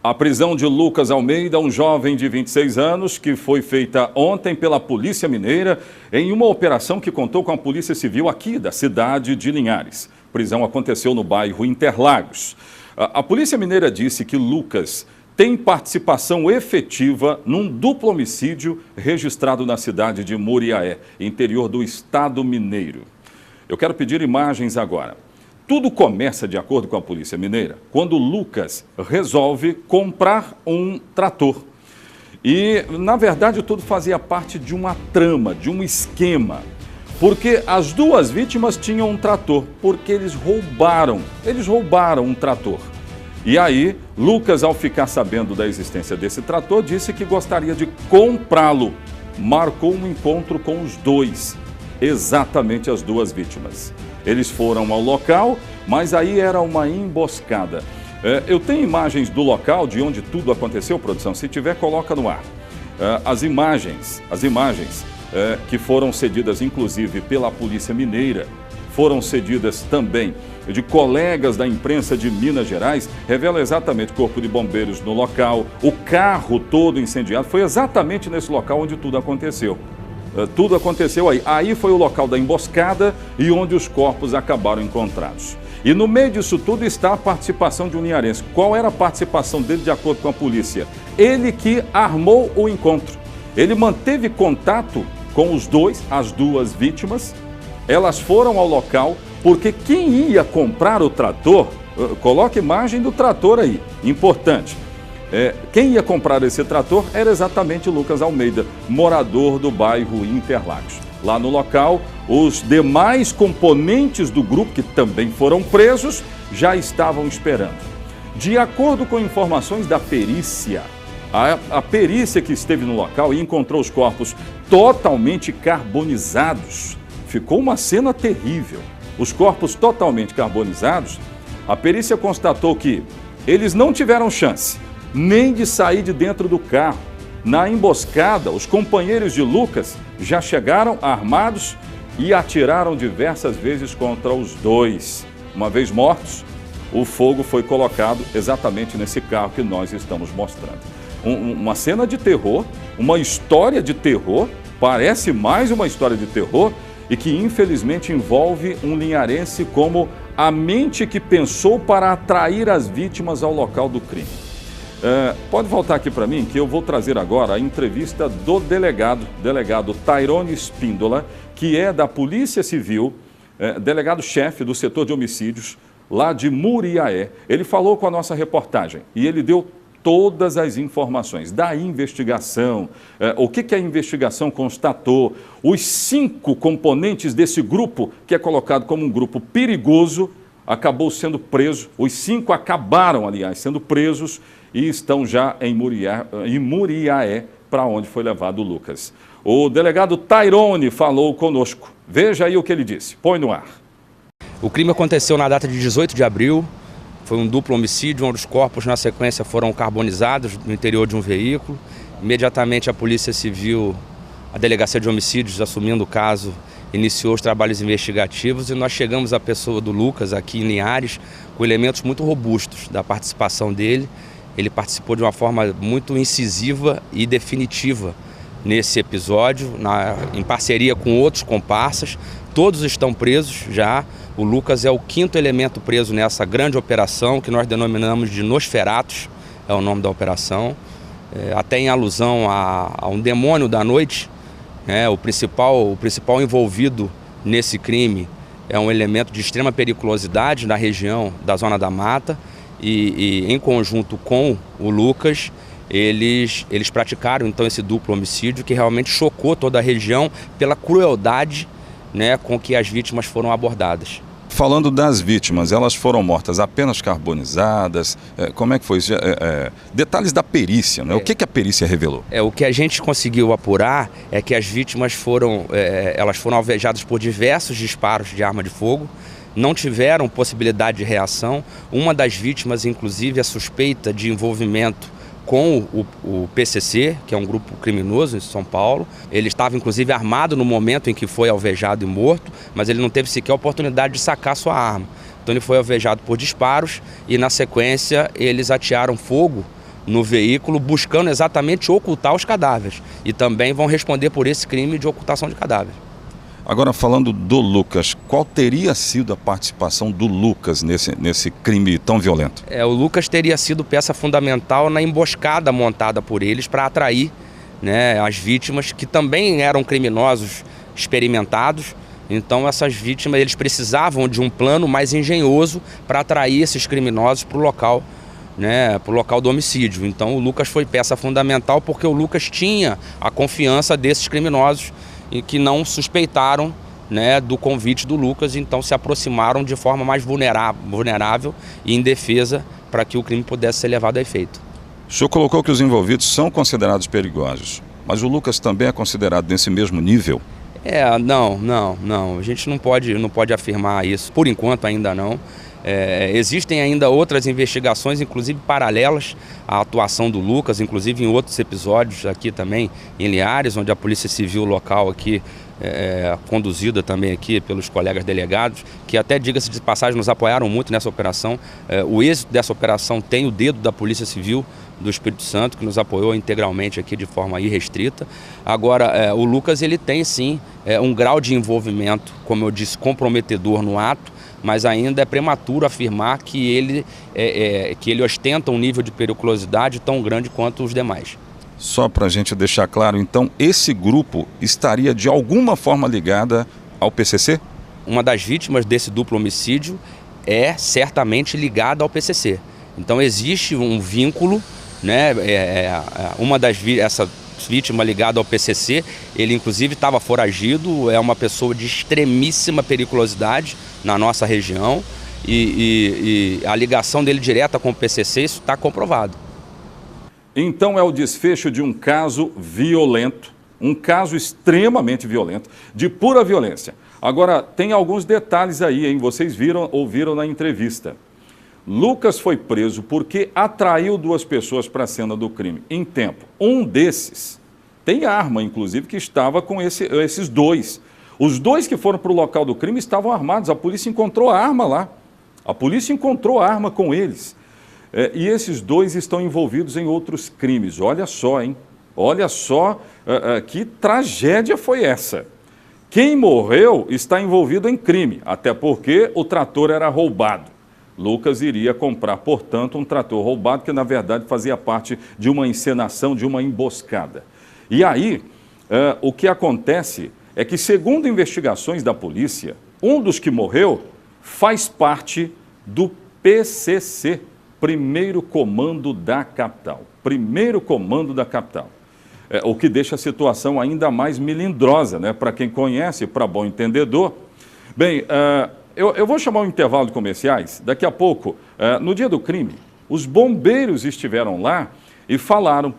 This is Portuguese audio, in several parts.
A prisão de Lucas Almeida, um jovem de 26 anos, que foi feita ontem pela Polícia Mineira em uma operação que contou com a Polícia Civil aqui da cidade de Linhares. A prisão aconteceu no bairro Interlagos. A Polícia Mineira disse que Lucas tem participação efetiva num duplo homicídio registrado na cidade de Muriaé, interior do estado mineiro. Eu quero pedir imagens agora. Tudo começa, de acordo com a Polícia Mineira, quando Lucas resolve comprar um trator. E, na verdade, tudo fazia parte de uma trama, de um esquema. Porque as duas vítimas tinham um trator, porque eles roubaram um trator. E aí, Lucas, ao ficar sabendo da existência desse trator, disse que gostaria de comprá-lo. Marcou um encontro com os dois, exatamente as duas vítimas. Eles foram ao local, mas aí era uma emboscada. Eu tenho imagens do local, de onde tudo aconteceu, produção. Se tiver, coloca no ar. As imagens que foram cedidas, inclusive, pela Polícia Mineira, foram cedidas também de colegas da imprensa de Minas Gerais, revela exatamente o Corpo de Bombeiros no local, o carro todo incendiado. Foi exatamente nesse local onde tudo aconteceu. Tudo aconteceu aí. Aí foi o local da emboscada e onde os corpos acabaram encontrados. E no meio disso tudo está a participação de um linharense. Qual era a participação dele de acordo com a polícia? Ele que armou o encontro. Ele manteve contato com as duas vítimas. Elas foram ao local porque quem ia comprar o trator, coloca a imagem do trator aí, importante. Quem ia comprar esse trator era exatamente Lucas Almeida, morador do bairro Interlagos. Lá no local, os demais componentes do grupo, que também foram presos, já estavam esperando. De acordo com informações da perícia, a perícia que esteve no local e encontrou os corpos totalmente carbonizados. Ficou uma cena terrível. Os corpos totalmente carbonizados, a perícia constatou que eles não tiveram chance nem de sair de dentro do carro. Na emboscada, os companheiros de Lucas já chegaram armados e atiraram diversas vezes contra os dois. Uma vez mortos, o fogo foi colocado exatamente nesse carro que nós estamos mostrando. Uma cena de terror, uma história de terror, parece mais uma história de terror e que infelizmente envolve um linharense como a mente que pensou para atrair as vítimas ao local do crime. Pode voltar aqui para mim, que eu vou trazer agora a entrevista do delegado Tairone Espíndola, que é da Polícia Civil, delegado-chefe do setor de homicídios lá de Muriaé. Ele falou com a nossa reportagem e ele deu todas as informações da investigação, o que a investigação constatou, os 5 componentes desse grupo, que é colocado como um grupo perigoso, acabou sendo preso. Os 5 acabaram, aliás, sendo presos e estão já em Muriaé, para onde foi levado o Lucas. O delegado Tairone falou conosco. Veja aí o que ele disse. Põe no ar. O crime aconteceu na data de 18 de abril. Foi um duplo homicídio, onde os corpos, na sequência, foram carbonizados no interior de um veículo. Imediatamente a Polícia Civil, a Delegacia de Homicídios, assumindo o caso, iniciou os trabalhos investigativos e nós chegamos à pessoa do Lucas aqui em Linhares com elementos muito robustos da participação dele. Ele participou de uma forma muito incisiva e definitiva nesse episódio, em parceria com outros comparsas. Todos estão presos já. O Lucas é o 5º elemento preso nessa grande operação, que nós denominamos de Nosferatus, é o nome da operação. Até em alusão a um demônio da noite, o principal envolvido nesse crime é um elemento de extrema periculosidade na região da Zona da Mata. E em conjunto com o Lucas, eles praticaram então esse duplo homicídio que realmente chocou toda a região pela crueldade, com que as vítimas foram abordadas. Falando das vítimas, elas foram mortas apenas carbonizadas? Como é que foi isso? Detalhes da perícia, né? O que a perícia revelou? O que a gente conseguiu apurar é que as vítimas elas foram alvejadas por diversos disparos de arma de fogo. Não tiveram possibilidade de reação. Uma das vítimas, inclusive, é suspeita de envolvimento com o PCC, que é um grupo criminoso em São Paulo. Ele estava, inclusive, armado no momento em que foi alvejado e morto, mas ele não teve sequer a oportunidade de sacar sua arma. Então ele foi alvejado por disparos e, na sequência, eles atearam fogo no veículo, buscando exatamente ocultar os cadáveres. E também vão responder por esse crime de ocultação de cadáveres. Agora, falando do Lucas, qual teria sido a participação do Lucas nesse crime tão violento? O Lucas teria sido peça fundamental na emboscada montada por eles para atrair, né, as vítimas, que também eram criminosos experimentados. Então essas vítimas, eles precisavam de um plano mais engenhoso para atrair esses criminosos para o local, né, para o local do homicídio. Então o Lucas foi peça fundamental porque o Lucas tinha a confiança desses criminosos e que não suspeitaram, né, do convite do Lucas, então se aproximaram de forma mais vulnerável e indefesa para que o crime pudesse ser levado a efeito. O senhor colocou que os envolvidos são considerados perigosos, mas o Lucas também é considerado nesse mesmo nível? Não. A gente não pode afirmar isso, por enquanto ainda não. Existem ainda outras investigações, inclusive paralelas à atuação do Lucas, inclusive em outros episódios aqui também em Linhares, onde a Polícia Civil local aqui, conduzida também aqui pelos colegas delegados, que até, diga-se de passagem, nos apoiaram muito nessa operação. O êxito dessa operação tem o dedo da Polícia Civil do Espírito Santo, que nos apoiou integralmente aqui de forma irrestrita. Agora, o Lucas, ele tem sim um grau de envolvimento, como eu disse, comprometedor no ato, mas ainda é prematuro afirmar que ele ostenta um nível de periculosidade tão grande quanto os demais. Só para a gente deixar claro, então, esse grupo estaria de alguma forma ligada ao PCC? Uma das vítimas desse duplo homicídio é certamente ligada ao PCC. Então existe um vínculo, né? Essa vítima ligada ao PCC, ele inclusive estava foragido, é uma pessoa de extremíssima periculosidade na nossa região e a ligação dele direta com o PCC, isso está comprovado. Então é o desfecho de um caso violento, um caso extremamente violento, de pura violência. Agora, tem alguns detalhes aí, hein? Vocês ouviram na entrevista. Lucas foi preso porque atraiu duas pessoas para a cena do crime em tempo. Um desses tem arma, inclusive, que estava com esses dois. Os dois que foram para o local do crime estavam armados, a polícia encontrou a arma lá. A polícia encontrou a arma com eles. E esses dois estão envolvidos em outros crimes. Olha só, hein? Olha só que tragédia foi essa. Quem morreu está envolvido em crime, até porque o trator era roubado. Lucas iria comprar, portanto, um trator roubado que, na verdade, fazia parte de uma encenação, de uma emboscada. E aí, o que acontece é que, segundo investigações da polícia, um dos que morreu faz parte do PCC, Primeiro Comando da Capital. Primeiro Comando da Capital. O que deixa a situação ainda mais melindrosa, né? Para quem conhece, para bom entendedor. Bem, eu vou chamar um intervalo de comerciais. Daqui a pouco, no dia do crime, os bombeiros estiveram lá e falaram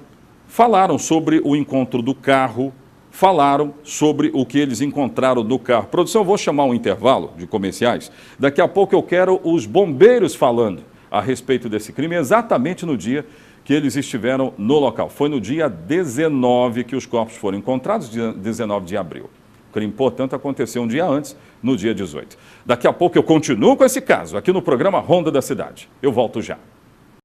sobre o encontro do carro, falaram sobre o que eles encontraram no carro. Produção, eu vou chamar um intervalo de comerciais. Daqui a pouco eu quero os bombeiros falando a respeito desse crime, exatamente no dia que eles estiveram no local. Foi no dia 19 que os corpos foram encontrados, dia 19 de abril. O crime, portanto, aconteceu um dia antes, no dia 18. Daqui a pouco eu continuo com esse caso, aqui no programa Ronda da Cidade. Eu volto já.